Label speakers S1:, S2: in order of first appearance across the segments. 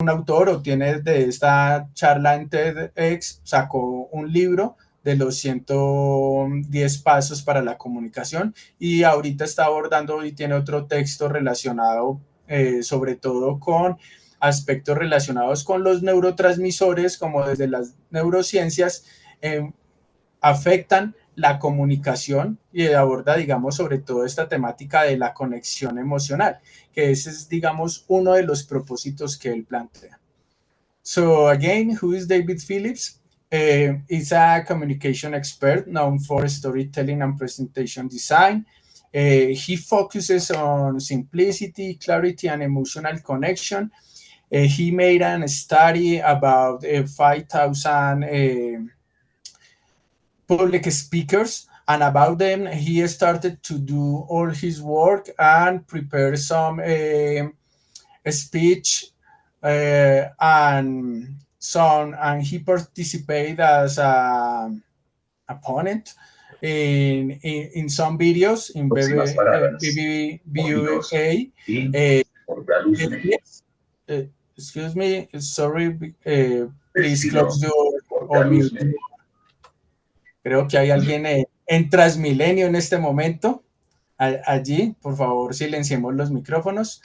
S1: un autor o tiene de esta charla en TEDx, sacó un libro de los 110 pasos para la comunicación y ahorita está abordando y tiene otro texto relacionado sobre todo con aspectos relacionados con los neurotransmisores, como desde las neurociencias, afectan la comunicación y aborda, digamos, sobre todo esta temática de la conexión emocional, que ese es, digamos, uno de los propósitos que él plantea. So again, who is David Phillips? He's a communication expert known for storytelling and presentation design. He focuses on simplicity, clarity, and emotional connection. He made a study about 5,000 public speakers, and about them he started to do all his work and prepare some speech and some, and he participated as a opponent in some videos in BBVA. Yes, excuse me, sorry, please close your or mute. Creo que hay alguien en Transmilenio en este momento. Allí, por favor, silenciemos los micrófonos.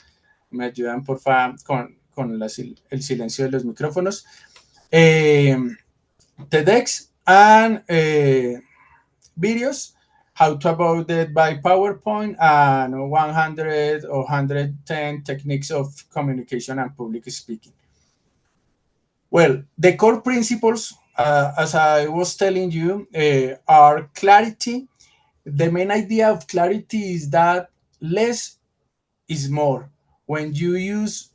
S1: Me ayudan, por favor, con el silencio de los micrófonos. TEDx and videos, how to avoid it by PowerPoint, and 100 or 110 techniques of communication and public speaking. Well, the core principles, as I was telling you, are clarity. The main idea of clarity is that less is more. When you use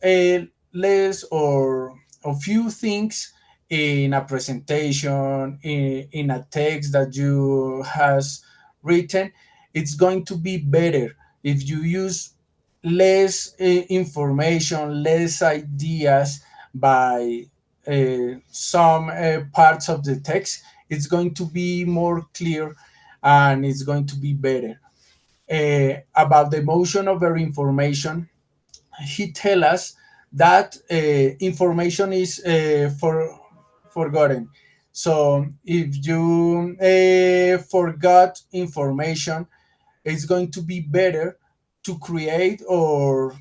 S1: less or a few things in a presentation, in a text that you has written, it's going to be better if you use less information, less ideas by some parts of the text. It's going to be more clear and it's going to be better. About the emotion over information, he tell us that information is forgotten. So if you forgot information, it's going to be better to create or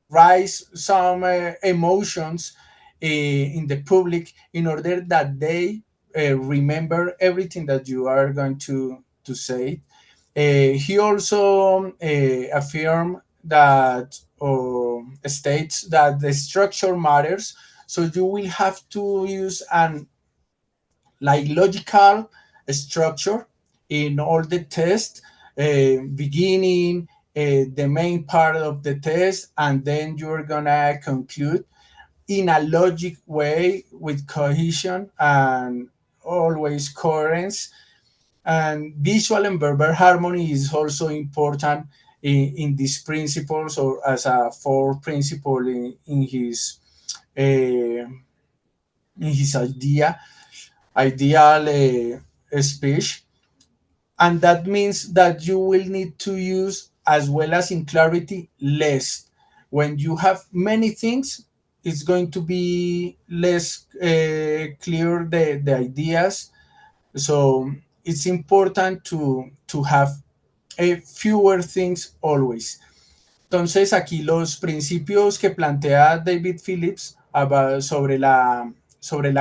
S1: rise some emotions in the public in order that they remember everything that you are going to say. He also affirmed that or states that the structure matters. So you will have to use an like logical structure in all the tests, beginning, the main part of the test, and then you're gonna conclude in a logic way with cohesion and always coherence. And visual and verbal harmony is also important in these principles or as a fourth principle in his ideal speech. And that means that you will need to use, as well as in clarity, less. When you have many things, it's going to be less clear the ideas. So it's important to have fewer things always. Entonces, aquí los principios que plantea David Phillips sobre la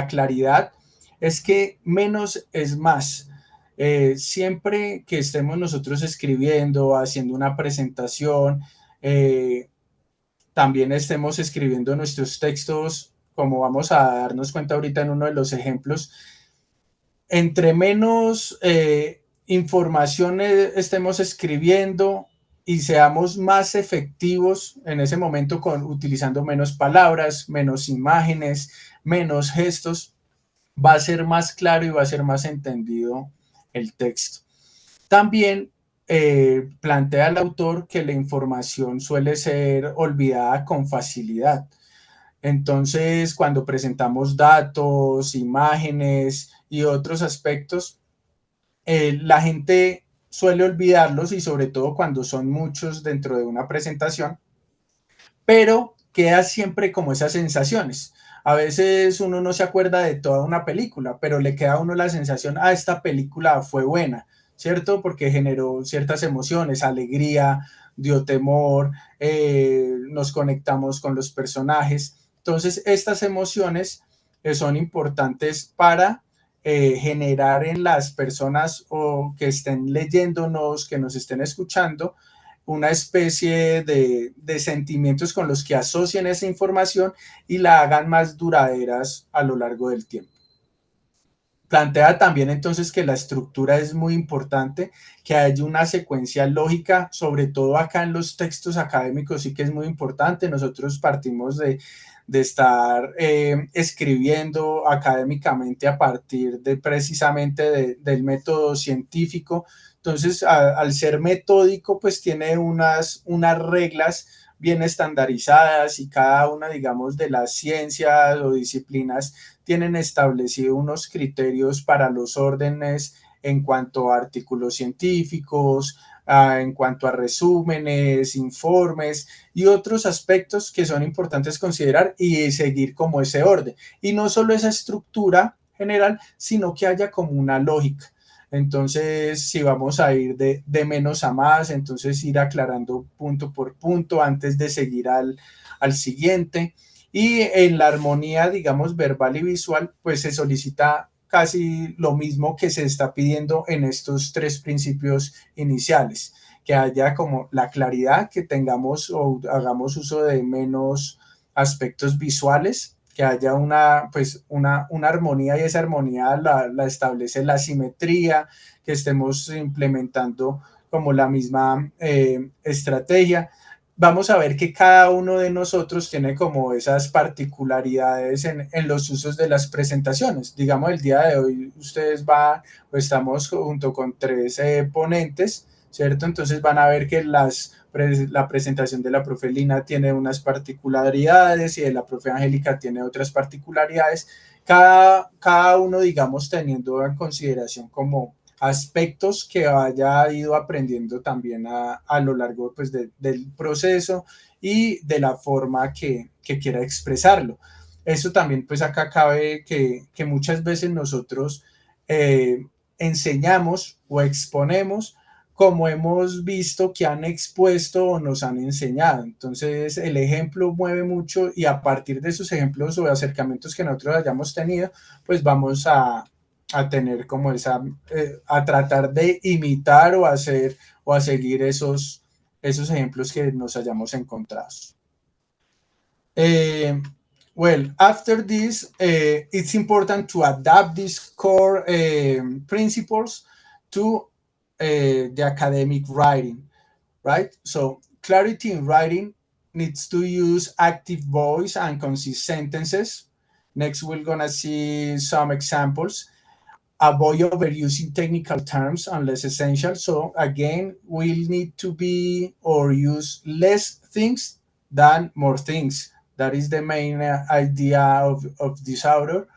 S1: claridad es que menos es más. Siempre que estemos nosotros escribiendo, haciendo una presentación, también estemos escribiendo nuestros textos, como vamos a darnos cuenta ahorita en uno de los ejemplos, entre menos información estemos escribiendo y seamos más efectivos en ese momento utilizando menos palabras, menos imágenes, menos gestos, va a ser más claro y va a ser más entendido el texto. También plantea el autor que la información suele ser olvidada con facilidad. Entonces, cuando presentamos datos, imágenes y otros aspectos, la gente suele olvidarlos y sobre todo cuando son muchos dentro de una presentación, pero queda siempre como esas sensaciones. A veces uno no se acuerda de toda una película, pero le queda a uno la sensación, esta película fue buena, ¿cierto? Porque generó ciertas emociones, alegría, dio temor, nos conectamos con los personajes. Entonces, estas emociones son importantes para generar en las personas o que estén leyéndonos, que nos estén escuchando, una especie de sentimientos con los que asocien esa información y la hagan más duraderas a lo largo del tiempo. Plantea también entonces que la estructura es muy importante, que haya una secuencia lógica, sobre todo acá en los textos académicos sí que es muy importante. Nosotros partimos de estar escribiendo académicamente a partir de precisamente del método científico. Entonces, al ser metódico, pues tiene unas reglas bien estandarizadas y cada una, digamos, de las ciencias o disciplinas tienen establecido unos criterios para los órdenes en cuanto a artículos científicos, en cuanto a resúmenes, informes y otros aspectos que son importantes considerar y seguir como ese orden. Y no solo esa estructura general, sino que haya como una lógica. Entonces, si vamos a ir de menos a más, entonces ir aclarando punto por punto antes de seguir al siguiente. Y en la armonía, digamos, verbal y visual, pues se solicita casi lo mismo que se está pidiendo en estos tres principios iniciales, que haya como la claridad, que tengamos o hagamos uso de menos aspectos visuales, que haya una armonía y esa armonía la establece la simetría, que estemos implementando como la misma estrategia. Vamos a ver que cada uno de nosotros tiene como esas particularidades en los usos de las presentaciones. Digamos, el día de hoy ustedes van, pues estamos junto con tres ponentes, ¿cierto? Entonces van a ver que la presentación de la profe Lina tiene unas particularidades y de la profe Angélica tiene otras particularidades. Cada uno, digamos, teniendo en consideración como aspectos que haya ido aprendiendo también a lo largo pues, del proceso y de la forma que quiera expresarlo. Eso también, pues acá cabe que muchas veces nosotros enseñamos o exponemos como hemos visto que han expuesto o nos han enseñado. Entonces, el ejemplo mueve mucho y a partir de esos ejemplos o acercamientos que nosotros hayamos tenido, pues vamos a tener como a tratar de imitar o hacer o a seguir esos ejemplos que nos hayamos encontrado. Well, after this, it's important to adapt these core principles to the academic writing, right? So clarity in writing needs to use active voice and concise sentences. Next, we're gonna see some examples. Avoid overusing technical terms unless essential. So again, we'll need to be or use less things than more things. That is the main idea of this author.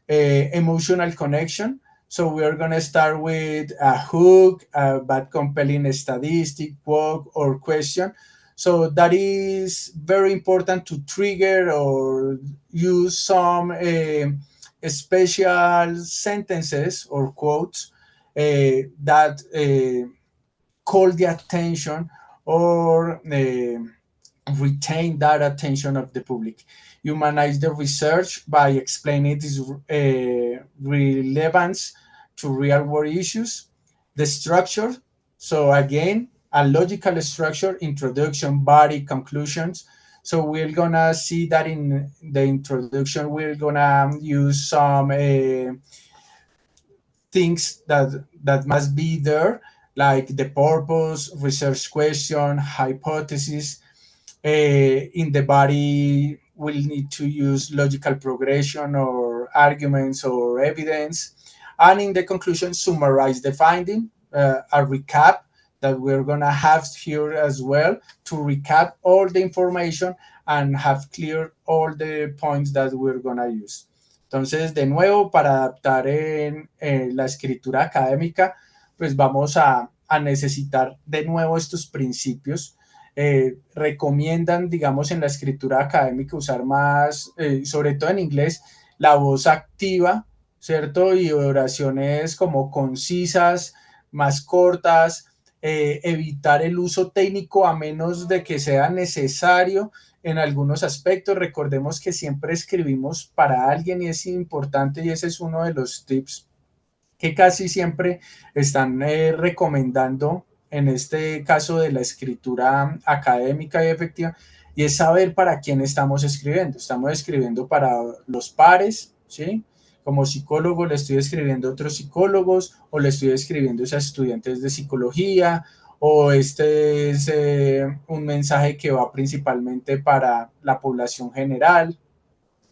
S1: Emotional connection. So we are going to start with a hook, but compelling statistic, quote, or question. So that is very important to trigger or use some special sentences or quotes that call the attention or retain that attention of the public. Humanize the research by explaining its relevance to real world issues. The structure, so again, a logical structure, introduction, body, conclusions. So we're gonna see that in the introduction, we're gonna use some things that must be there, like the purpose, research question, hypothesis. In the body, we'll need to use logical progression or arguments or evidence. And in the conclusion, summarize the finding, a recap that we're going to have here as well to recap all the information and have clear all the points that we're going to use. Entonces, de nuevo, para adaptar en la escritura académica, pues vamos a necesitar de nuevo estos principios recomiendan, digamos, en la escritura académica usar más, sobre todo en inglés, la voz activa, ¿cierto? Y oraciones como concisas, más cortas, evitar el uso técnico a menos de que sea necesario en algunos aspectos. Recordemos que siempre escribimos para alguien y es importante, y ese es uno de los tips que casi siempre están recomendando en este caso de la escritura académica y efectiva, y es saber para quién estamos escribiendo. Estamos escribiendo para los pares, ¿sí? Como psicólogo le estoy escribiendo a otros psicólogos, o le estoy escribiendo a estudiantes de psicología, o este es un mensaje que va principalmente para la población general,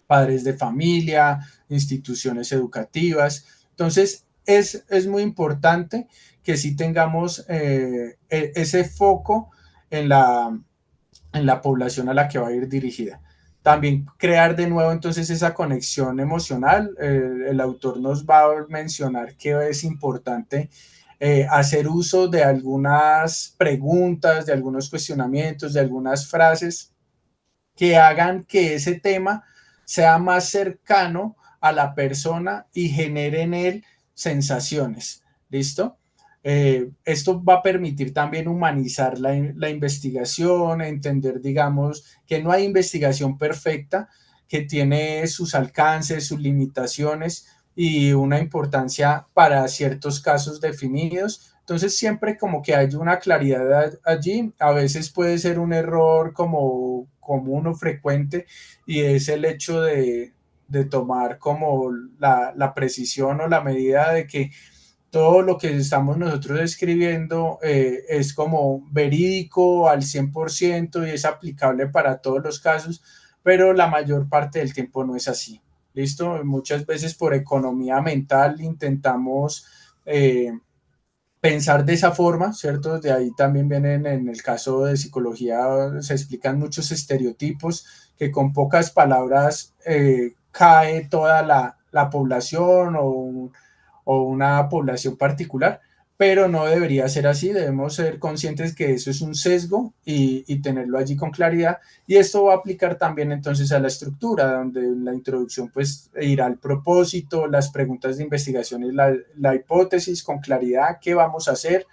S1: padres de familia, instituciones educativas. Entonces, es muy importante que sí tengamos ese foco en la población a la que va a ir dirigida. También crear de nuevo entonces esa conexión emocional. El autor nos va a mencionar que es importante hacer uso de algunas preguntas, de algunos cuestionamientos, de algunas frases que hagan que ese tema sea más cercano a la persona y genere en él sensaciones. ¿Listo? Esto va a permitir también humanizar la investigación, entender, digamos, que no hay investigación perfecta, que tiene sus alcances, sus limitaciones y una importancia para ciertos casos definidos. Entonces, siempre como que hay una claridad allí. A veces puede ser un error como común o frecuente, y es el hecho de tomar como la precisión o la medida de que todo lo que estamos nosotros escribiendo es como verídico al 100% y es aplicable para todos los casos, pero la mayor parte del tiempo no es así. ¿Listo? Muchas veces por economía mental intentamos pensar de esa forma, ¿cierto? De ahí también vienen, en el caso de psicología, se explican muchos estereotipos que con pocas palabras cae toda la población o una población particular, pero no debería ser así. Debemos ser conscientes que eso es un sesgo y tenerlo allí con claridad, y esto va a aplicar también entonces a la estructura, donde la introducción pues irá al propósito, las preguntas de investigación y la hipótesis con claridad, qué vamos a hacer,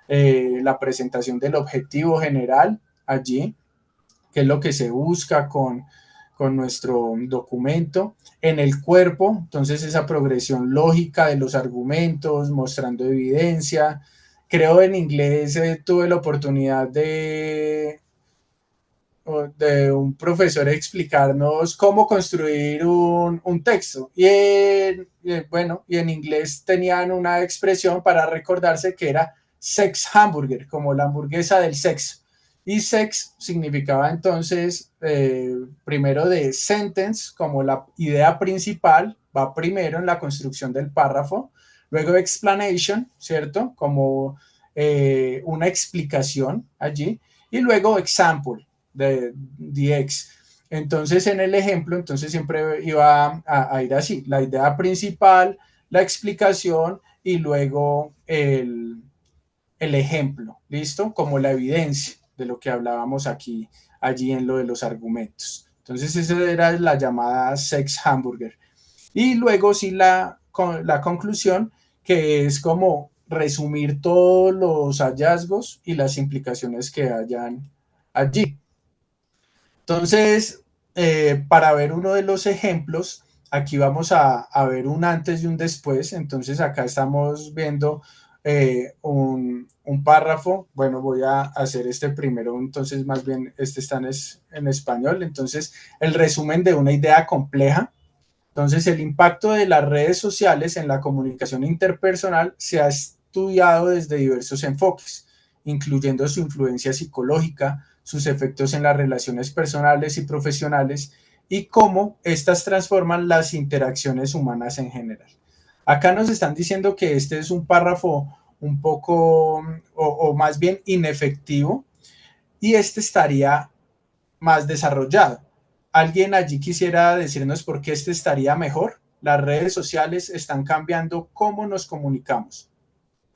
S1: la presentación del objetivo general allí, qué es lo que se busca con nuestro documento. En el cuerpo, entonces esa progresión lógica de los argumentos, mostrando evidencia. Creo en inglés tuve la oportunidad de un profesor explicarnos cómo construir un texto. Bueno, y en inglés tenían una expresión para recordarse que era sex hamburger, como la hamburguesa del sexo. Y sex significaba entonces, primero de sentence, como la idea principal, va primero en la construcción del párrafo, luego explanation, ¿cierto? Como una explicación allí, y luego example, de DX. Entonces, en el ejemplo, entonces siempre iba a ir así, la idea principal, la explicación y luego el ejemplo, ¿listo? Como la evidencia de lo que hablábamos aquí, allí en lo de los argumentos. Entonces, esa era la llamada sex hamburger. Y luego sí la conclusión, que es como resumir todos los hallazgos y las implicaciones que hayan allí. Entonces, para ver uno de los ejemplos, aquí vamos a ver un antes y un después. Entonces, acá estamos viendo un párrafo. Bueno, voy a hacer este primero, entonces más bien este está en español. Entonces, el resumen de una idea compleja. Entonces, el impacto de las redes sociales en la comunicación interpersonal se ha estudiado desde diversos enfoques, incluyendo su influencia psicológica, sus efectos en las relaciones personales y profesionales, y cómo estas transforman las interacciones humanas en general. Acá nos están diciendo que este es un párrafo un poco, o más bien inefectivo, y este estaría más desarrollado. ¿Alguien allí quisiera decirnos por qué este estaría mejor? Las redes sociales están cambiando cómo nos comunicamos.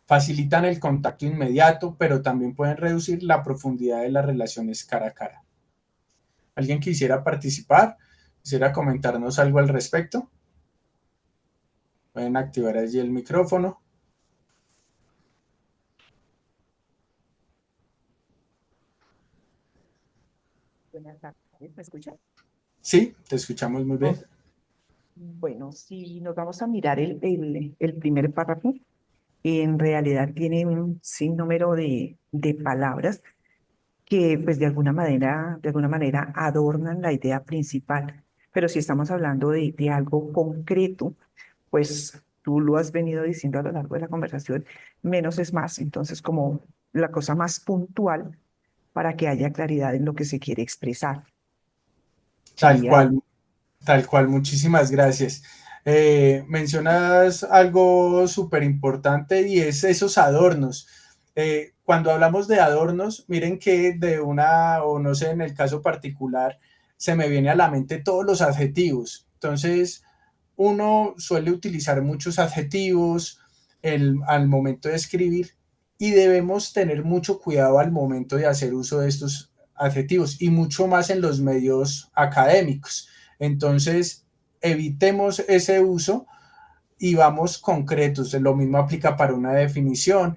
S1: facilitan el contacto inmediato, pero también pueden reducir la profundidad de las relaciones cara a cara. ¿Alguien quisiera participar? ¿Quisiera comentarnos algo al respecto? Pueden activar allí el micrófono.
S2: Buenas tardes, ¿me escucha?
S1: Sí, te escuchamos muy bien.
S2: Bueno, si nos vamos a mirar el primer párrafo, en realidad tiene un sinnúmero de palabras que pues de alguna manera adornan la idea principal. Pero si estamos hablando de algo concreto, pues tú lo has venido diciendo a lo largo de la conversación, menos es más. Entonces, como la cosa más puntual para que haya claridad en lo que se quiere expresar.
S1: Tal
S2: Sería,
S1: cual, muchísimas gracias. Mencionas algo súper importante y es esos adornos. Cuando hablamos de adornos, miren que de una, o no sé, en el caso particular, se me viene a la mente todos los adjetivos. Entonces, uno suele utilizar muchos adjetivos al momento de escribir y debemos tener mucho cuidado al momento de hacer uso de estos adjetivos y mucho más en los medios académicos. Entonces, evitemos ese uso y vamos concretos. Lo mismo aplica para una definición.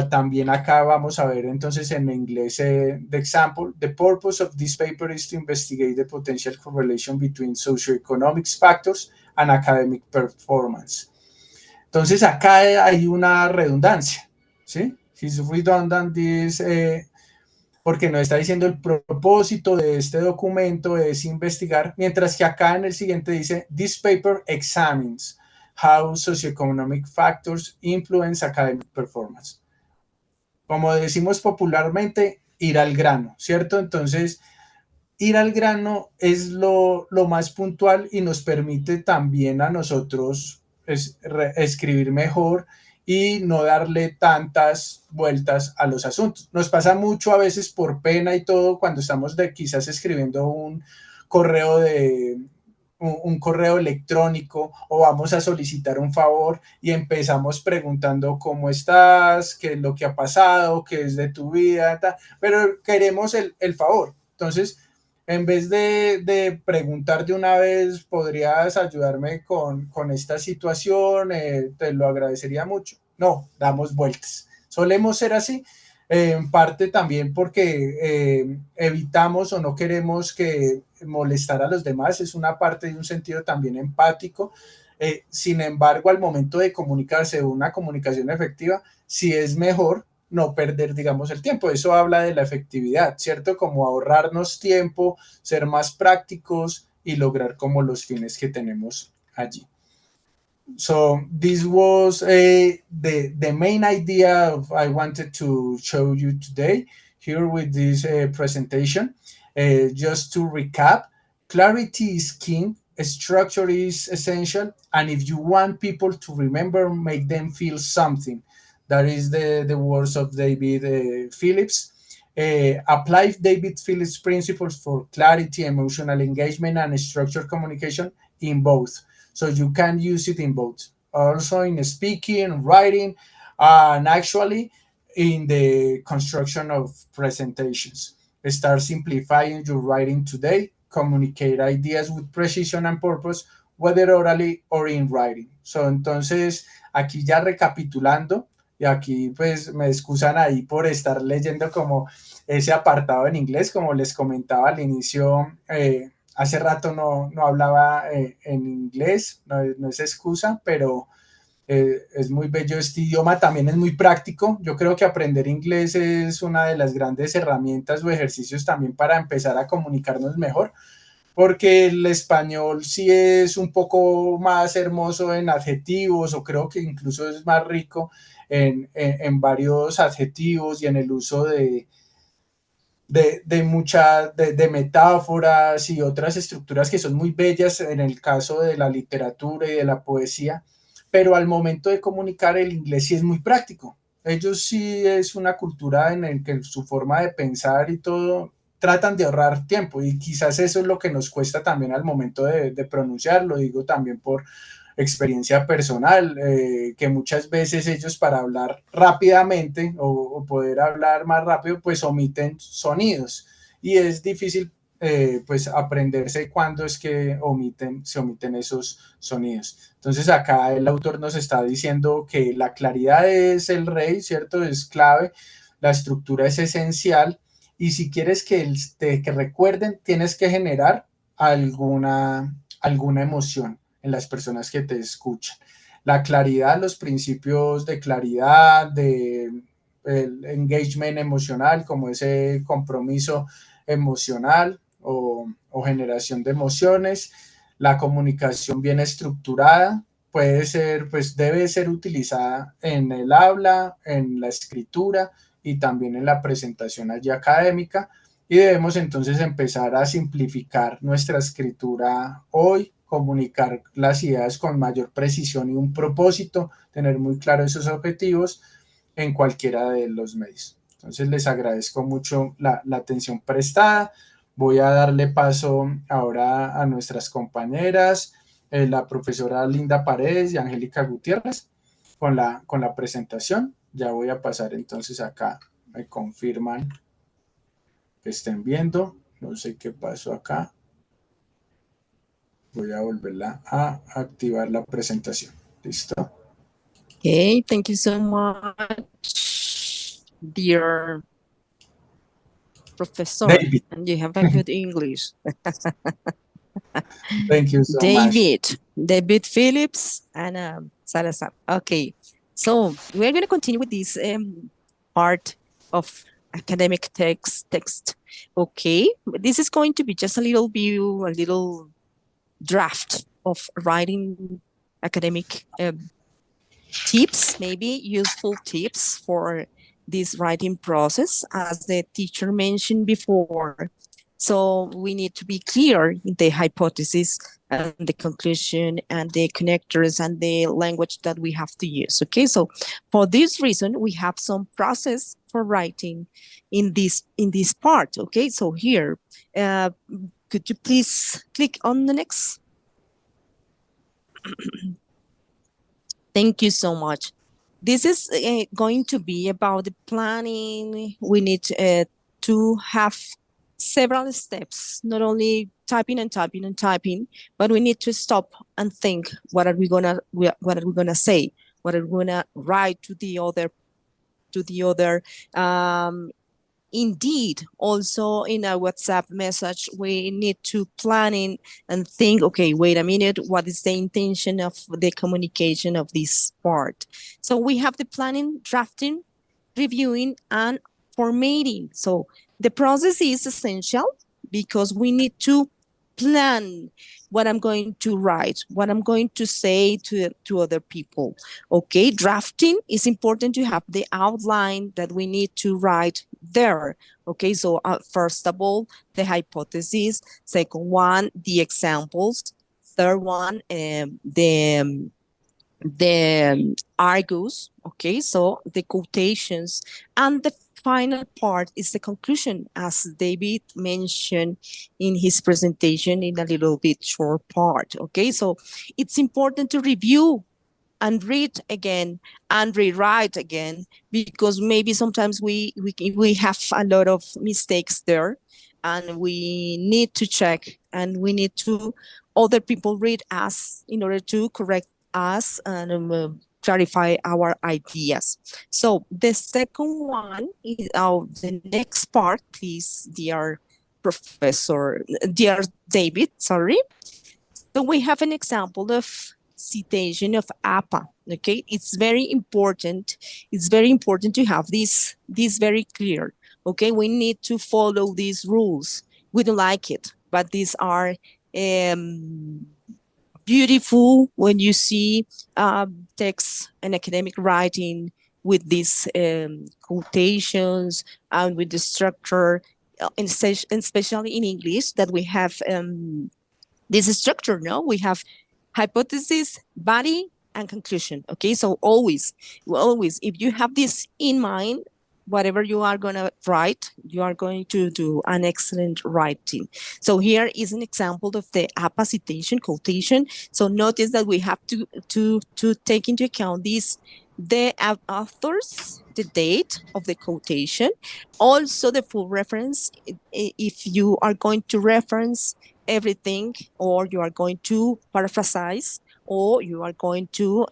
S1: También acá vamos a ver entonces en inglés the example. The purpose of this paper is to investigate the potential correlation between socioeconomic factors and academic performance. Entonces acá hay una redundancia, ¿sí? He's redundant this, porque nos está diciendo el propósito de este documento es investigar, mientras que acá en el siguiente dice, this paper examines how socioeconomic factors influence academic performance. Como decimos popularmente, ir al grano, ¿cierto? Entonces, ir al grano es lo más puntual y nos permite también a nosotros escribir mejor y no darle tantas vueltas a los asuntos. Nos pasa mucho a veces por pena y todo cuando estamos quizás escribiendo correo de un correo electrónico o vamos a solicitar un favor y empezamos preguntando cómo estás, qué es lo que ha pasado, qué es de tu vida, tal, pero queremos el favor. Entonces, en vez de preguntar de una vez, ¿podrías ayudarme con esta situación? Te lo agradecería mucho. No, damos vueltas. Solemos ser así, en parte también porque evitamos o no queremos que molestar a los demás, es una parte de un sentido también empático. Sin embargo, al momento de comunicarse, una comunicación efectiva, sí es mejor no perder, digamos, el tiempo. Eso habla de la efectividad, ¿cierto? Como ahorrarnos tiempo, ser más prácticos y lograr como los fines que tenemos allí. So this was the main idea of I wanted to show you today here with this presentation. Just to recap, clarity is king, structure is essential, and if you want people to remember, make them feel something. That is the words of David Phillips. Apply David Phillips principles for clarity, emotional engagement, and structured communication in both. So you can use it in both, also in speaking, writing, and actually in the construction of presentations. Start simplifying your writing today. Communicate ideas with precision and purpose, whether orally or in writing. So, entonces, aquí ya recapitulando, y aquí pues me excusan ahí por estar leyendo como ese apartado en inglés, como les comentaba al inicio, hace rato no hablaba en inglés, no es excusa, pero es muy bello este idioma, también es muy práctico. Yo creo que aprender inglés es una de las grandes herramientas o ejercicios también para empezar a comunicarnos mejor, porque el español sí es un poco más hermoso en adjetivos, o creo que incluso es más rico en varios adjetivos y en el uso de metáforas y otras estructuras que son muy bellas en el caso de la literatura y de la poesía, pero al momento de comunicar el inglés sí es muy práctico. Ellos sí es una cultura en el que su forma de pensar y todo tratan de ahorrar tiempo y quizás eso es lo que nos cuesta también al momento de pronunciar, lo digo también por experiencia personal, que muchas veces ellos para hablar rápidamente o poder hablar más rápido, pues omiten sonidos y es difícil pues aprenderse cuándo es que se omiten esos sonidos. Entonces acá el autor nos está diciendo que la claridad es el rey, ¿cierto? Es clave, la estructura es esencial y si quieres que recuerden, tienes que generar alguna emoción en las personas que te escuchan. La claridad, los principios de claridad, de el engagement emocional, como ese compromiso emocional o generación de emociones, la comunicación bien estructurada, puede ser, pues debe ser utilizada en el habla, en la escritura y también en la presentación allí académica. Y debemos entonces empezar a simplificar nuestra escritura hoy, comunicar las ideas con mayor precisión y un propósito, tener muy claro esos objetivos en cualquiera de los medios. Entonces les agradezco mucho la atención prestada. Voy a darle paso ahora a nuestras compañeras, la profesora Linda Paredes y Angélica Gutiérrez, con la presentación. Ya voy a pasar entonces acá, me confirman que estén viendo. No sé qué pasó acá. Voy a volverla a activar la presentación. ¿Listo?
S3: Okay, thank you so much, dear professor.
S1: David.
S3: And you have a good English.
S1: Thank you so much.
S3: David Phillips and Salazar. Okay, so we're going to continue with this part of academic text. Okay, this is going to be just a little view, a little draft of writing academic tips, maybe useful tips for this writing process, as the teacher mentioned before. So we need to be clear in the hypothesis and the conclusion and the connectors and the language that we have to use. Okay, so for this reason, we have some process for writing in this part. Okay, so here, could you please click on the next? Thank you so much. This is going to be about the planning. We need to have several steps, not only typing and typing and typing, but we need to stop and think, what are we gonna say? What are we gonna write to the other indeed, also in a WhatsApp message, we need to plan and think, okay, wait a minute, what is the intention of the communication of this part? So we have the planning, drafting, reviewing, and formatting. So the process is essential because we need to plan what I'm going to write, what I'm going to say to other people. Okay, drafting is important to have the outline that we need to write there. Okay, so first of all, the hypothesis. Second one, the examples. Third one, the argues. Okay, so the quotations, and the final part is the conclusion, as David mentioned in his presentation in a little bit short part. Okay, so it's important to review and read again and rewrite again, because maybe sometimes we have a lot of mistakes there, and we need to check, and we need to other people read us in order to correct us and clarify our ideas. So the second one is the next part, please, dear David, sorry. So we have an example of citation of APA. Okay, it's very important. It's very important to have this very clear. Okay, we need to follow these rules. We don't like it, but these are beautiful when you see text and academic writing with these quotations and with the structure, and especially in English, that we have this structure. No, we have hypothesis, body, and conclusion. Okay, so always, if you have this in mind, whatever you are going to write, you are going to do an excellent writing. So here is an example of the APA citation quotation. So notice that we have to take into account these, the authors, the date of the quotation, also the full reference. If you are going to reference everything, or you are going to paraphrase, or you are going to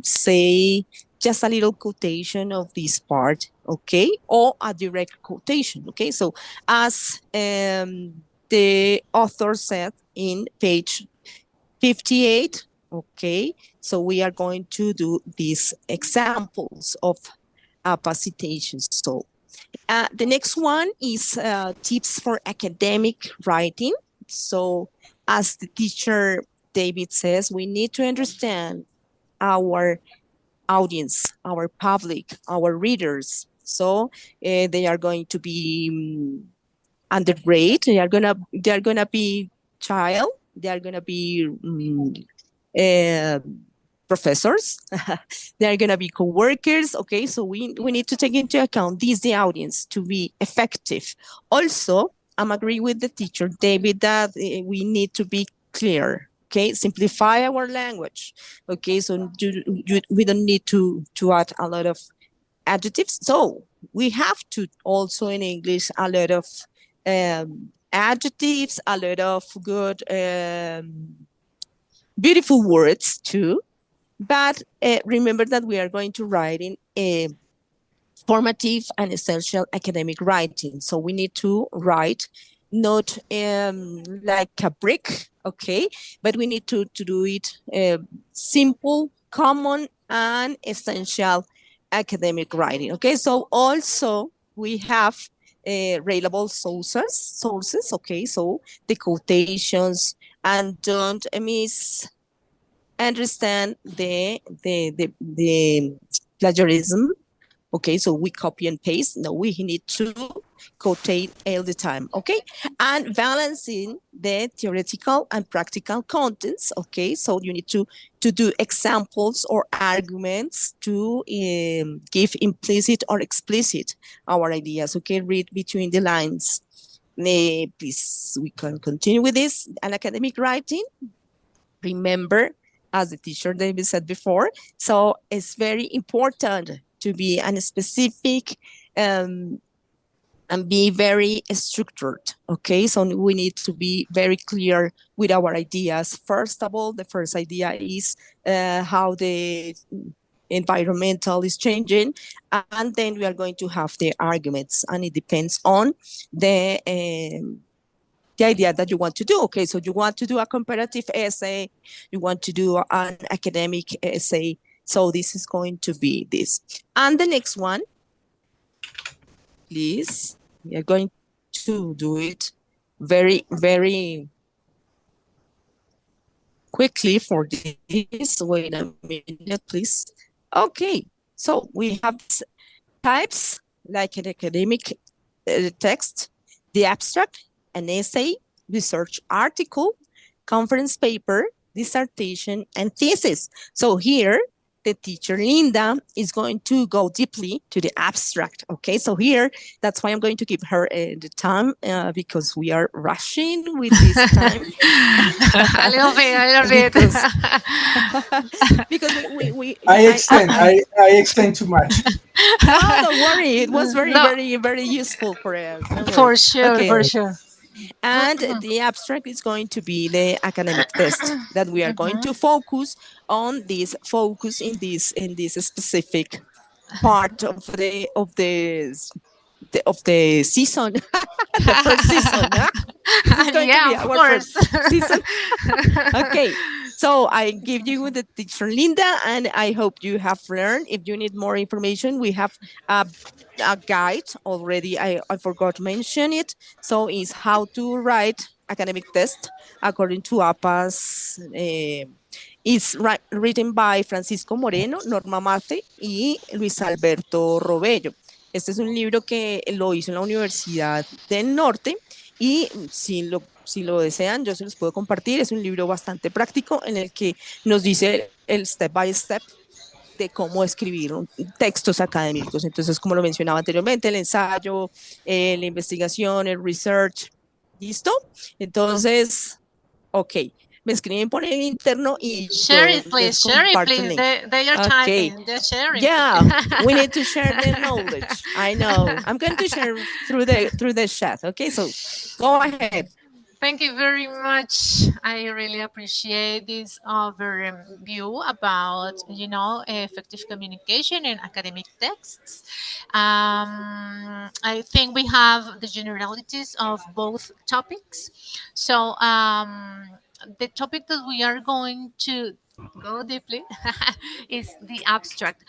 S3: say just a little quotation of this part, okay, or a direct quotation, okay. So as the author said in page 58, okay, so we are going to do these examples of APA citations. So the next one is tips for academic writing. So as the teacher David says, we need to understand our audience, our public, our readers. So they are going to be undergrad. They are gonna be child. They are gonna be professors. They are gonna be co-workers. Okay, so we need to take into account the audience to be effective. Also, I'm agree with the teacher David that we need to be clear. Okay, simplify our language. Okay, so we don't need to add a lot of adjectives. So we have to also in English a lot of adjectives, a lot of good beautiful words too. But remember that we are going to write in a formative and essential academic writing. So we need to write not like a brick, okay, but we need to do it simple, common, and essential academic writing. Okay, so also we have reliable sources. Okay, so the quotations, and don't miss understand the plagiarism. Okay, so we copy and paste. No, we need to quotate all the time. Okay, and balancing the theoretical and practical contents. Okay, so you need to do examples or arguments to give implicit or explicit our ideas. Okay, read between the lines. Please, we can continue with this. An academic writing, remember, as the teacher David said before, so it's very important to be specific and be very structured. Okay, so we need to be very clear with our ideas. First of all, the first idea is how the environmental is changing, and then we are going to have the arguments, and it depends on the idea that you want to do. Okay, so you want to do a comparative essay, you want to do an academic essay, so this is going to be this. And the next one, please, we are going to do it very, very quickly for this. Wait a minute, please. Okay, so we have types like an academic text, the abstract, an essay, research article, conference paper, dissertation, and thesis. So here, the teacher Linda is going to go deeply to the abstract. Okay, so here, that's why I'm going to give her the time because we are rushing with this time.
S4: A little bit.
S3: Because we
S1: I extend too much.
S3: No, don't worry. It was very, very useful for us.
S4: For sure,
S3: okay.
S4: for sure.
S3: And the abstract is going to be the academic test that we are going to focus on this, in this specific part of the season, the first season.
S4: Yeah, of course.
S3: Season. Okay, so I give you the teacher Linda, and I hope you have learned. If you need more information, we have a guide already. I forgot to mention it. So it's how to write academic test according to APA's. It's written by Francisco Moreno, Norma Mate y Luis Alberto Robello. Este es un libro que lo hizo en la Universidad del Norte, y si lo desean, yo se los puedo compartir. Es un libro bastante práctico en el que nos dice el step by step de cómo escribir textos académicos. Entonces, como lo mencionaba anteriormente, el ensayo, la investigación, el research. ¿Listo? Entonces, ok. Me escriben por el interno y
S4: Share
S3: yo
S4: it, please.
S3: les
S4: Share it,
S3: comparto el
S4: please.
S3: link.
S4: They are
S3: Okay.
S4: typing. They're sharing.
S3: Yeah, we need to share the knowledge. I know. I'm going to share through the chat. Okay, so go ahead.
S4: Thank you very much. I really appreciate this overview about, effective communication in academic texts. I think we have the generalities of both topics. So the topic that we are going to go deeply is the abstract.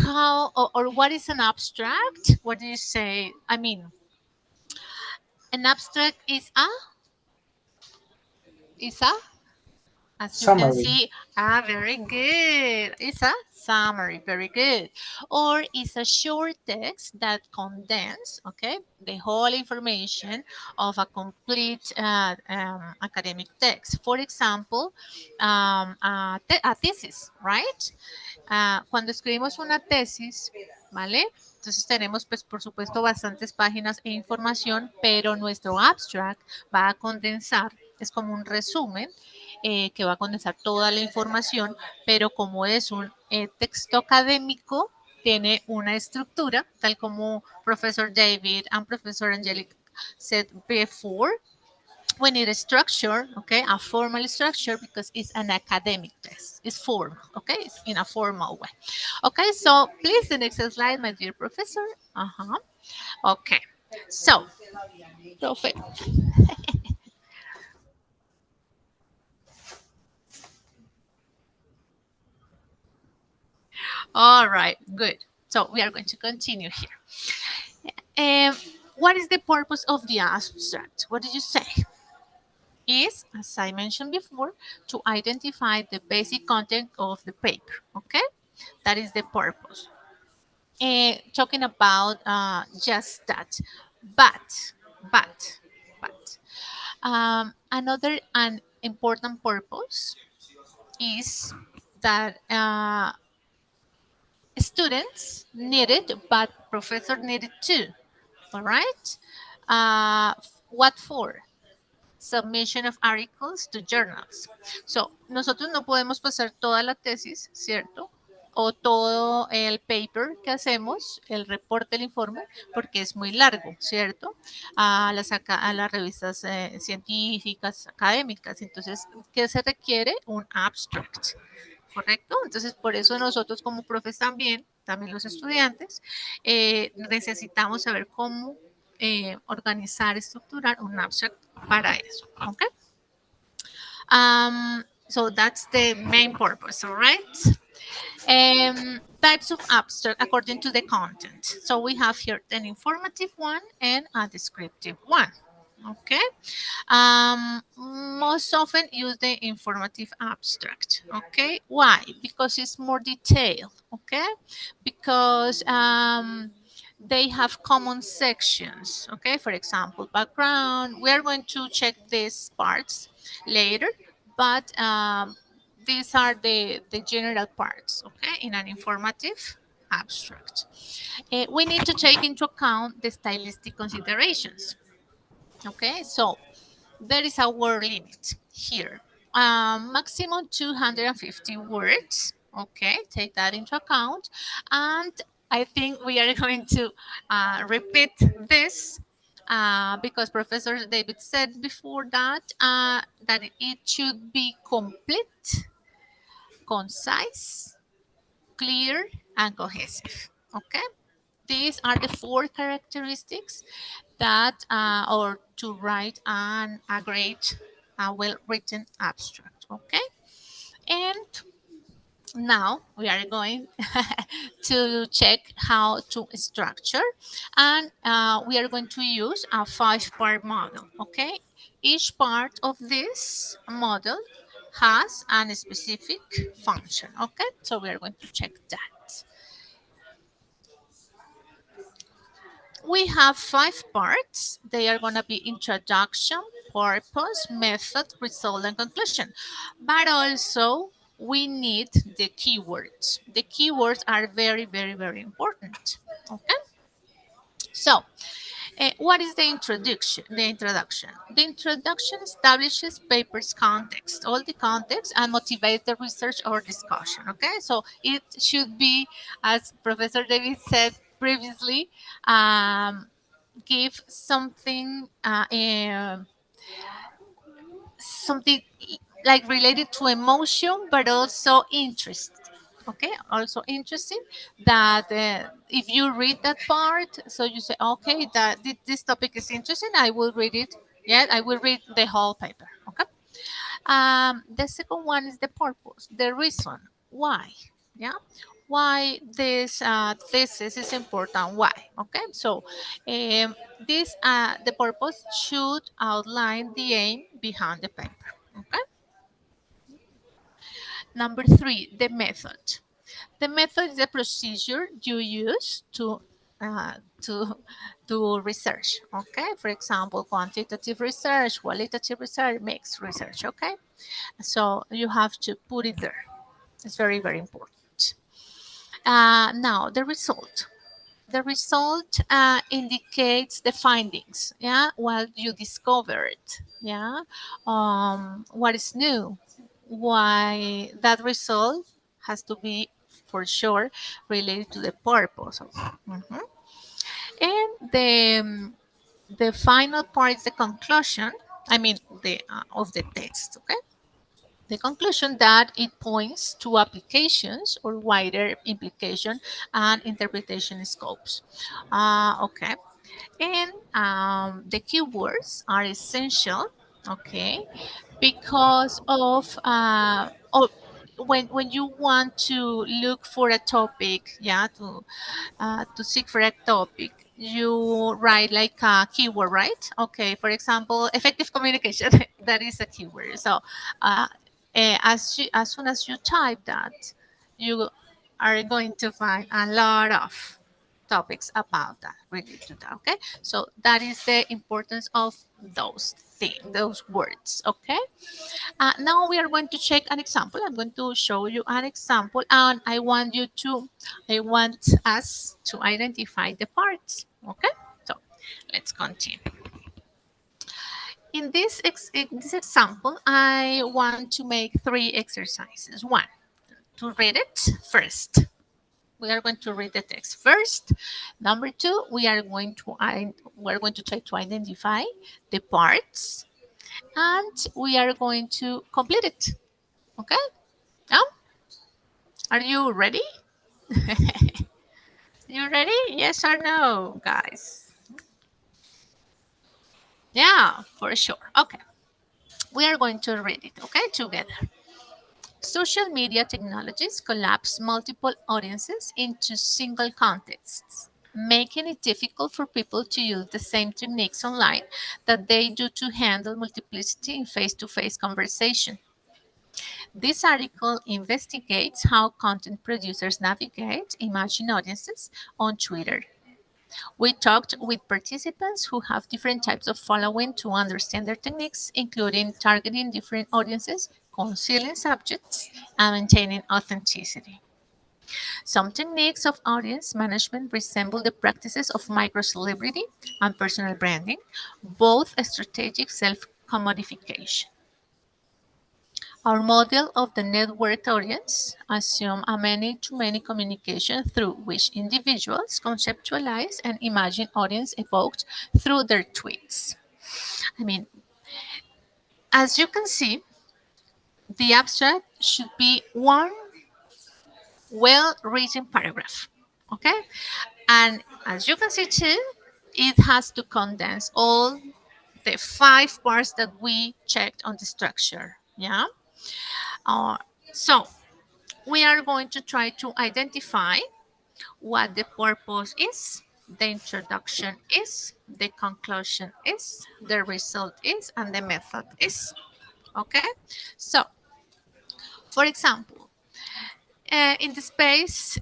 S4: How or what is an abstract? What do you say? I mean, an abstract is a, as you can
S1: Summary.
S4: see, very good. It's a summary, very good. Or it's a short text that condense, okay, the whole information of a complete academic text. For example, a thesis, right? Cuando escribimos una tesis, ¿vale? Entonces tenemos, pues, por supuesto, bastantes páginas e información, pero nuestro abstract va a condensar, es como un resumen que va a condensar toda la información, pero como es un texto académico, tiene una estructura, tal como profesor David and professor Angelic said before. We need a structure, okay, a formal structure, because it's an academic test. It's formal, okay, it's in a formal way. Okay, so please, the next slide, my dear professor. Okay, so, profe. All right, good. So we are going to continue here. What is the purpose of the abstract? What did you say? Is, as I mentioned before, to identify the basic content of the paper. Okay, that is the purpose. Talking about just that, but, but, but, another an important purpose is that students need it, but professor needed too. All right. What for? Submission of articles to journals. So, nosotros no podemos pasar toda la tesis, ¿cierto? O todo el paper que hacemos, el reporte, el informe, porque es muy largo, ¿cierto? A las revistas científicas, académicas. Entonces, ¿qué se requiere? Un abstract, ¿correcto? Entonces, por eso nosotros como profes también los estudiantes, necesitamos saber cómo organizar, estructurar un abstract para eso, ¿ok? So that's the main purpose, all right? Types of abstract according to the content. So we have here an informative one and a descriptive one. Okay. Most often use the informative abstract. Okay. Why? Because it's more detailed. Okay. Because they have common sections. Okay. For example, background. We are going to check these parts later, but these are the general parts, okay, in an informative abstract. We need to take into account the stylistic considerations. Okay, so there is a word limit here. Maximum 250 words. Okay, take that into account. And I think we are going to repeat this because Professor David said before that it should be complete, concise, clear, and cohesive. Okay, these are the 4 characteristics that or to write a great, well-written abstract. Okay, and now we are going to check how to structure, and we are going to use a 5-part model. Okay, each part of this model has a specific function. Okay, so we are going to check that. We have 5 parts. They are going to be introduction, purpose, method, result, and conclusion. But also we need the keywords. The keywords are very, very, very important. Okay. So, what is the introduction? The introduction establishes paper's context, all the context, and motivates the research or discussion. Okay, so it should be, as Professor David said previously, give something, something like related to emotion, but also interest. Okay, also interesting that if you read that part, so you say, okay, that this topic is interesting, I will read it. Yeah, I will read the whole paper. Okay. The second one is the purpose, the reason why. Yeah, why this thesis is important. Why? Okay, so this the purpose should outline the aim behind the paper. Okay. Number three, the method. The method is the procedure you use uh, to do research. Okay, for example, quantitative research, qualitative research, mixed research. Okay, so you have to put it there. It's very, very important. Now the result. The result indicates the findings. Yeah, what you discovered. Yeah, what is new. Why that result has to be for sure related to the purpose of. Mhm. And the final part is the conclusion. I mean the of the text. Okay, the conclusion that it points to applications or wider implication and interpretation scopes. Okay, and the keywords are essential. Okay, because of when you want to look for a topic, yeah, to seek for a topic, you write like a keyword, right? Okay, for example, effective communication. That is a keyword. So as soon as you type that, you are going to find a lot of topics about that related to that. Okay, so that is the importance of those things, those words. Okay. Now we are going to check an example. I'm going to show you an example, and I want us to identify the parts. Okay, so let's continue. In this example, I want to make three exercises. One, to read it first. We are going to read the text first. Number two, we're going to try to identify the parts, and we are going to complete it. Okay. Now, are you ready? You ready? Yes or no, guys? Yeah, for sure. Okay. We are going to read it, okay, together. Social media technologies collapse multiple audiences into single contexts, making it difficult for people to use the same techniques online that they do to handle multiplicity in face-to-face conversation. This article investigates how content producers navigate emerging audiences on Twitter. We talked with participants who have different types of following to understand their techniques, including targeting different audiences, concealing subjects, and maintaining authenticity. Some techniques of audience management resemble the practices of micro-celebrity and personal branding, both a strategic self-commodification. Our model of the networked audience assumes a many-to-many communication through which individuals conceptualize and imagine audience evoked through their tweets. I mean, as you can see, the abstract should be one well-written paragraph, okay? And as you can see too, it has to condense all the 5 parts that we checked on the structure, yeah? Uh, so we are going to try to identify what the purpose is, the introduction is, the conclusion is, the result is, and the method is. Okay? So, for example, in the space,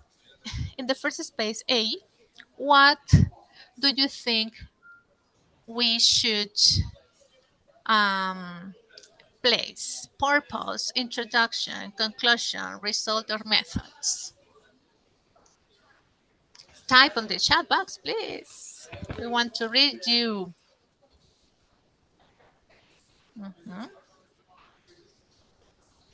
S4: in the first space A, what do you think we should um, place, purpose, introduction, conclusion, result, or methods? Type on the chat box, please. We want to read you. Mhm.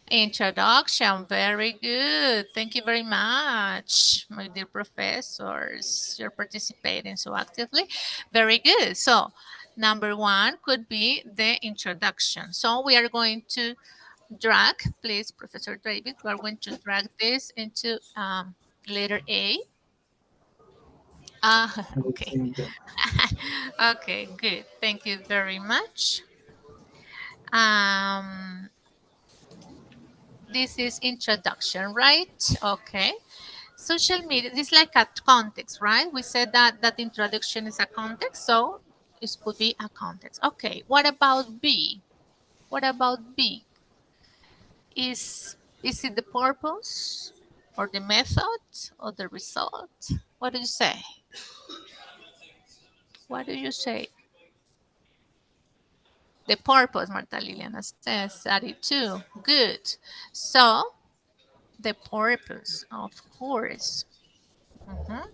S4: Introduction, very good. Thank you very much, my dear professors. You're participating so actively. Very good. So, number one could be the introduction. So, we are going to drag, please, Professor David, we are going to drag this into letter A. Ah, okay. Okay, good. Thank you very much. Um, this is introduction, right? Okay. Social media, this is like a context, right? We said that introduction is a context, so this could be a context. Okay, what about B? What about B? Is it the purpose or the method or the result? What do you say? What do you say? The purpose, Marta Liliana says, 32. Good. So, the purpose, of course. Mhm.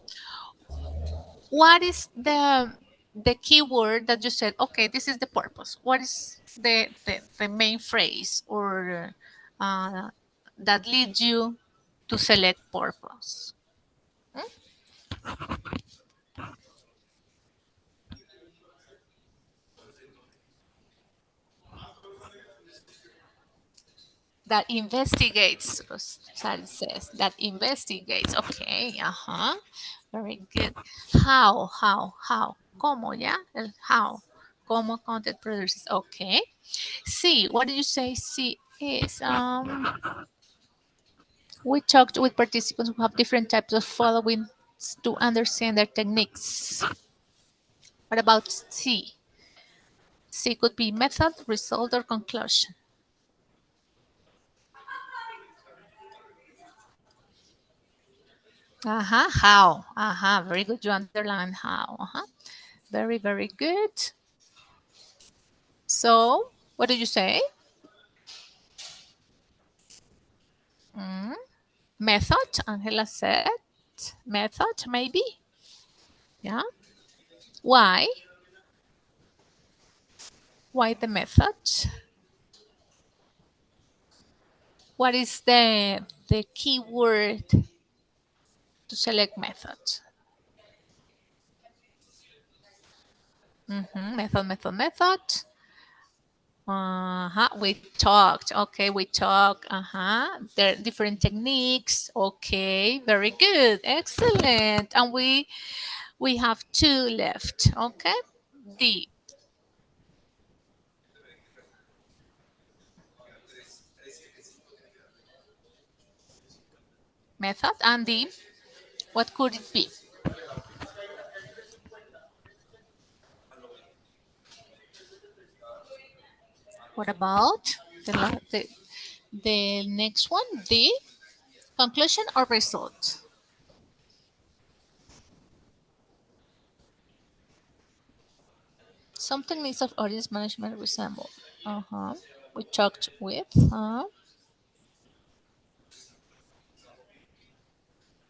S4: What is the keyword that you said, okay, this is the purpose? What is the main phrase or that leads you to select purpose? Hmm? That investigates, Sari says, that investigates. Okay, uh-huh. Very good. How? ¿Cómo, ya? El how. ¿Cómo content producers? Okay. C, what did you say C is? We talked with participants who have different types of following to understand their techniques. What about C? C could be method, result, or conclusion. How? Very good. You underline how. Very, very good. So, what did you say? Mm, Method, Angela said. Method, maybe? Yeah. Why? Why the method? What is the keyword to select method? Method. We talked. Okay, we talk. There are different techniques. Okay, very good. Excellent. And we have two left. Okay. D. Method and D. What could it be? What about the next one? D. Conclusion or result? Some techniques of audience management resemble. We talked with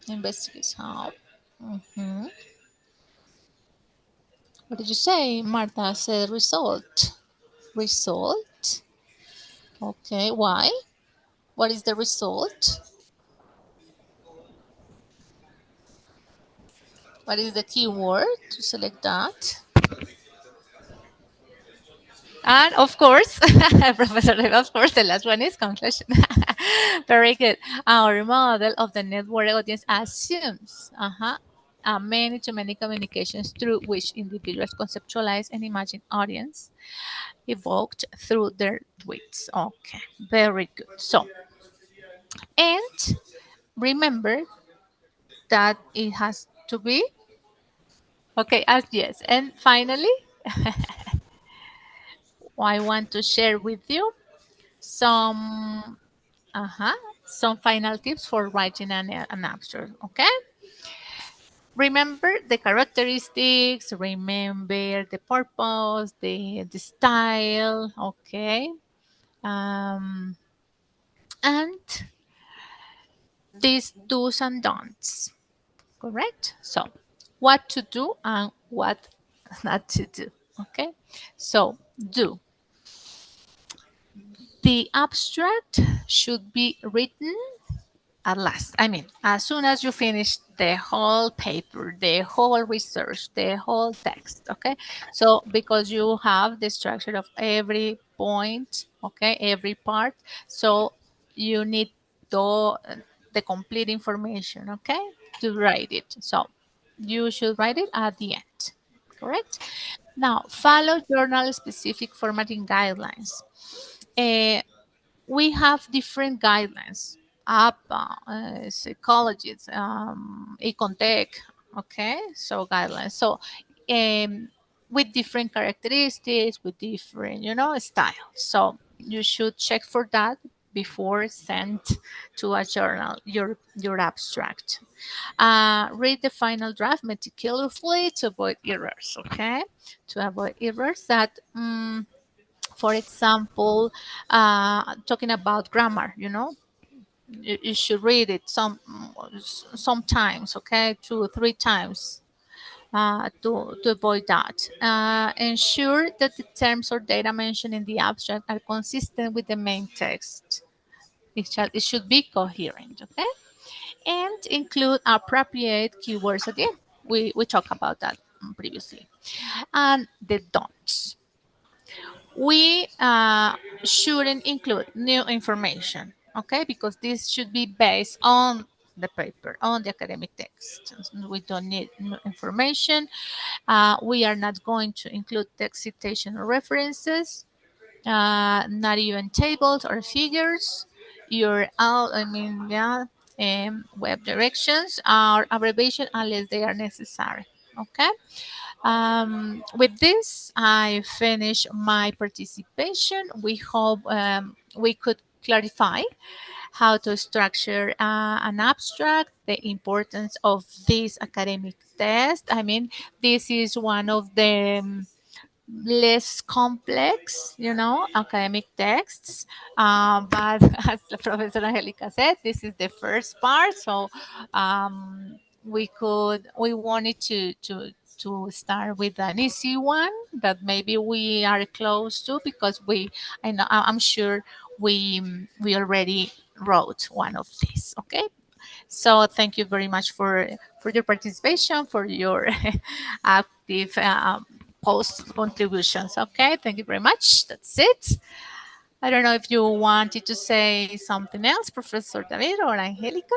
S4: investigates how. Mhm. What did you say? Martha said result. Result. Okay. Why? What is the result? What is the keyword to select that? And of course, Professor Reva, of course, the last one is conclusion. Very good. Our model of the network audience assumes a many-to-many communications through which individuals conceptualize and imagine audience evoked through their tweets. Okay, very good. So, and remember that it has to be okay as yes. And finally, I want to share with you some uh-huh, some final tips for writing an abstract. Okay, remember the characteristics, remember the purpose, the style. Okay, And these do's and don'ts, correct? So what to do and what not to do, okay? So do. The abstract should be written at last. I mean, as soon as you finish the whole paper, the whole research, the whole text, okay? So because you have the structure of every point, okay, every part, so you need the complete information, okay, to write it. So you should write it at the end, correct? Now, follow journal-specific formatting guidelines. We have different guidelines. APA, psychologists, Econtech, okay? So guidelines. So with different characteristics, with different, styles. So you should check for that before send to a journal your abstract. Read the final draft meticulously to avoid errors, okay? To avoid errors that for example, talking about grammar, you should read it sometimes, okay, 2 or 3 times to avoid that. Ensure that the terms or data mentioned in the abstract are consistent with the main text. It should be coherent, okay? And include appropriate keywords at the end. We talked about that previously. And the don'ts. We shouldn't include new information, okay, because this should be based on the paper, on the academic text. We don't need new information. We are not going to include text citation or references, not even tables or figures. Web directions are abbreviation unless they are necessary, okay. With this, I finish my participation. We hope we could clarify how to structure an abstract, the importance of this academic test. I mean, this is one of the less complex, academic texts. But as Professor Angelica said, this is the first part. So we wanted to start with an easy one that maybe we are close to because I'm sure we already wrote one of these. Okay. So thank you very much for your participation, for your active post contributions. Okay, thank you very much. That's it. I don't know if you wanted to say something else, Professor David or Angelica.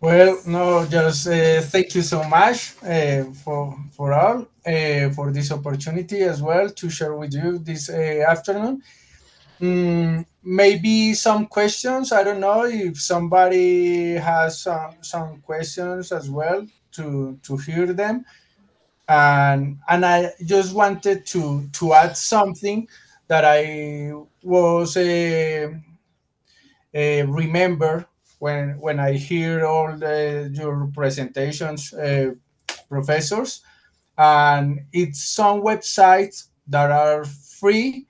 S1: Well, no, just thank you so much for all for this opportunity as well to share with you this afternoon. Maybe some questions. I don't know if somebody has some questions as well to hear them. And I just wanted to add something that I was remember when I hear all your presentations, professors, and it's some websites that are free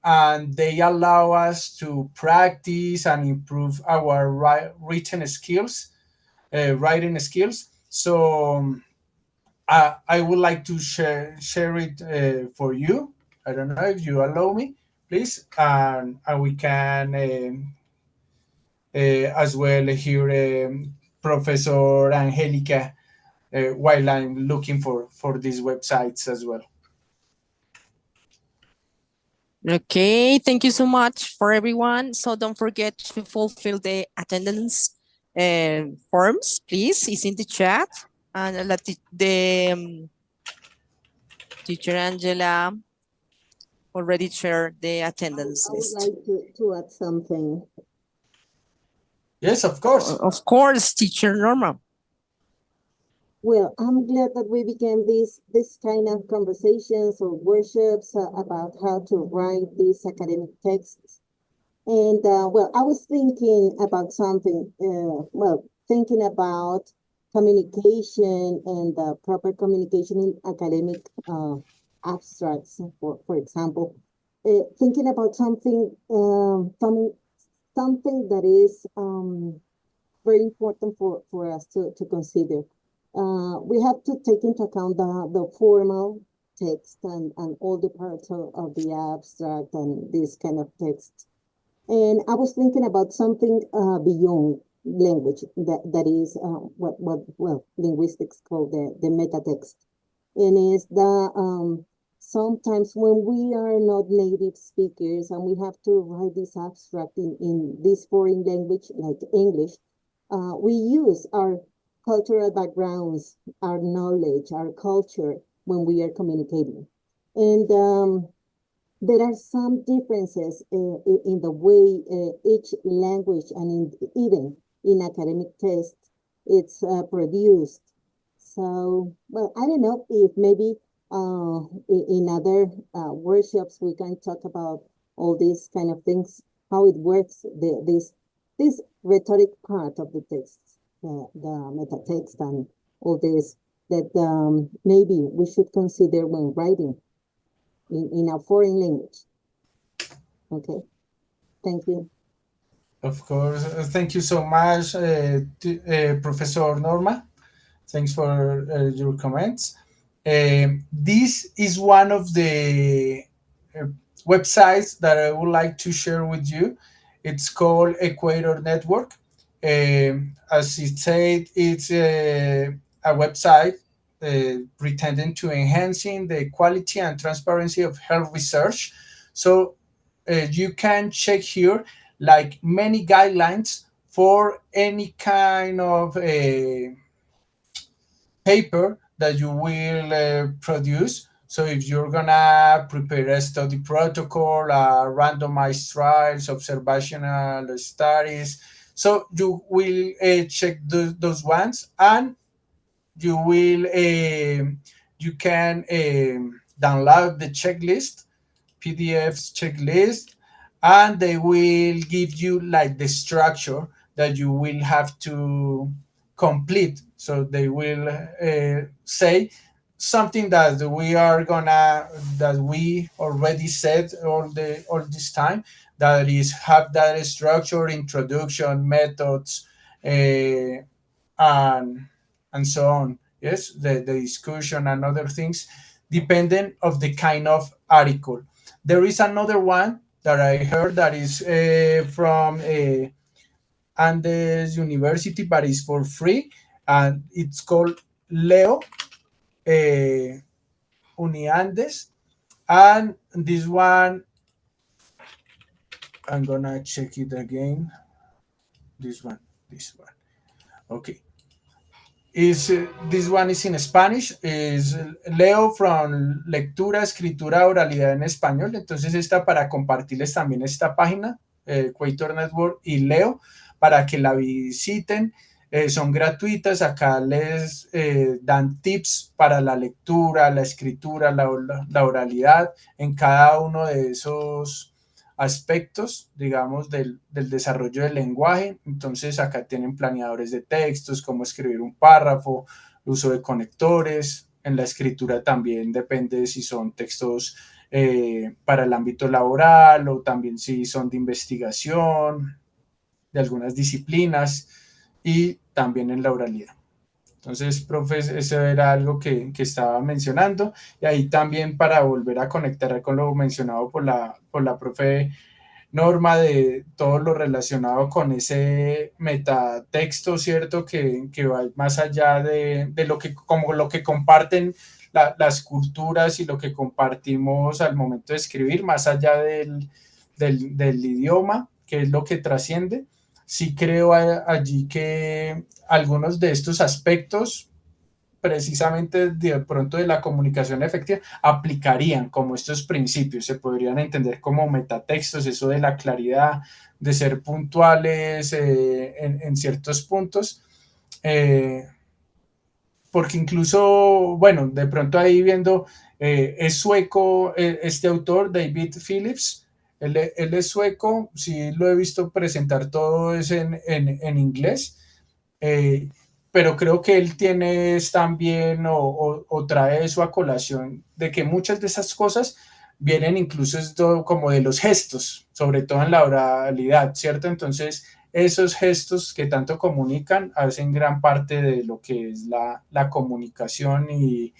S1: and they allow us to practice and improve our written skills, writing skills. So I would like to share it for you. I don't know if you allow me, please, and we can as well hear Professor Angelica while I'm looking for these websites as well.
S3: Okay, thank you so much for everyone. So don't forget to fulfill the attendance forms, please. It's in the chat. And the teacher Angela already shared the attendance
S5: I would
S3: list.
S5: like to add something.
S1: Yes, of course.
S3: Of course, teacher Norma.
S5: Well, I'm glad that we began this kind of conversations or workshops about how to write these academic texts. And well, I was thinking about something. Thinking about communication and proper communication in academic abstracts, for example. thinking about something that is very important for us to consider. We have to take into account the formal text and all the parts of the abstract and this kind of text. And I was thinking about something beyond language that is what linguistics call the meta text. And is the sometimes when we are not native speakers and we have to write this abstract in this foreign language like English, we use our cultural backgrounds, our knowledge, our culture when we are communicating. And there are some differences in the way each language and even in academic tests it's produced. So, well, I don't know if maybe in other workshops we can talk about all these kind of things, how it works, this rhetoric part of the text, the meta text and all this that maybe we should consider when writing in a foreign language. Okay, thank you.
S1: Of course, thank you so much, Professor Norma. Thanks for your comments. This is one of the websites that I would like to share with you. It's called Equator Network. As it said, it's a website pretending to enhancing the quality and transparency of health research. So you can check here like many guidelines for any kind of paper that you will produce. So if you're gonna prepare a study protocol, randomized trials, observational studies, so you will check those ones, and you will you can download the checklist, PDFs checklist, and they will give you like the structure that you will have to complete. So they will say something that we already said all this time, that is have that structure, introduction, methods, and so on. Yes, the discussion and other things, depending of the kind of article. There is another one that I heard that is from Andes University, but it's for free, and it's called Leo Uniandes. And this one, I'm gonna check it again. This one. Okay. This one is in Spanish, is Leo from Lectura, Escritura, Oralidad en Español. Entonces está para compartirles también esta página, Equator Network y Leo, para que la visiten. Son gratuitas, acá les dan tips para la lectura, la escritura, la oralidad en cada uno de esos aspectos, digamos, del desarrollo del lenguaje. Entonces acá tienen planeadores de textos, cómo escribir un párrafo, uso de conectores. En la escritura también depende si son textos para el ámbito laboral o también si son de investigación, de algunas disciplinas, y también en la oralidad. Entonces, profe, eso era algo que estaba mencionando. Y ahí también, para volver a conectar con lo mencionado por la profe Norma, de todo lo relacionado con ese metatexto, ¿cierto? Que va más allá de lo que, como lo que comparten las culturas y lo que compartimos al momento de escribir, más allá del idioma, que es lo que trasciende. Sí creo allí que algunos de estos aspectos, precisamente de pronto de la comunicación efectiva, aplicarían como estos principios, se podrían entender como metatextos, eso de la claridad, de ser puntuales en ciertos puntos, porque incluso, bueno, de pronto ahí viendo, es sueco este autor, David Phillips. Él es sueco, sí lo he visto presentar todo es en inglés, pero creo que él tiene también o trae eso a colación, de que muchas de esas cosas vienen incluso esto como de los gestos, sobre todo en la oralidad, ¿cierto? Entonces, esos gestos que tanto comunican hacen gran parte de lo que es la comunicación y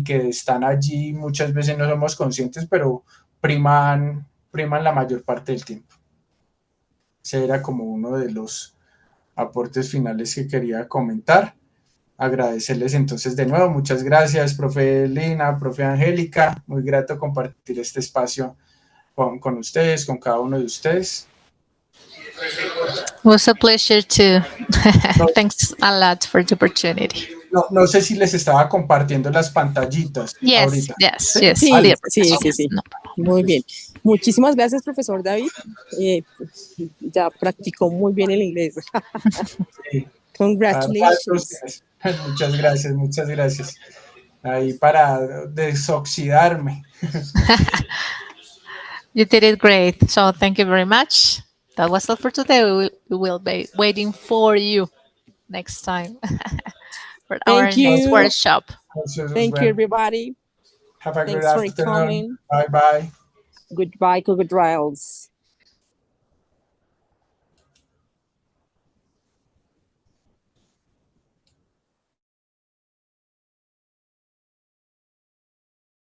S1: que están allí, muchas veces no somos conscientes, pero priman la mayor parte del tiempo. Ese era como uno de los aportes finales que quería comentar. Agradecerles entonces de nuevo, muchas gracias, profe Lina, profe Angélica, muy grato compartir este espacio con ustedes, con cada uno de ustedes.
S4: It was a pleasure too.
S1: No,
S4: Thanks a lot for the opportunity.
S1: no sé si les estaba compartiendo las pantallitas
S4: Yes,
S1: ahorita.
S4: yes,
S1: ¿Sí?
S4: yes.
S3: Sí,
S1: Vale.
S3: sí.
S4: No.
S3: Muy bien. Muchísimas gracias, profesor David. Ya practicó muy bien el inglés.
S1: Sí.
S3: Congratulations.
S1: Muchas gracias. Ahí para desoxidarme.
S4: You did it great. So thank you very much. That was all for today. We will be waiting for you next time for our
S3: Thank
S4: next
S3: you.
S4: workshop.
S3: Thank you, everybody.
S1: Have a good
S3: Thanks for
S1: afternoon.
S3: coming.
S1: Bye bye.
S3: Goodbye, good trials.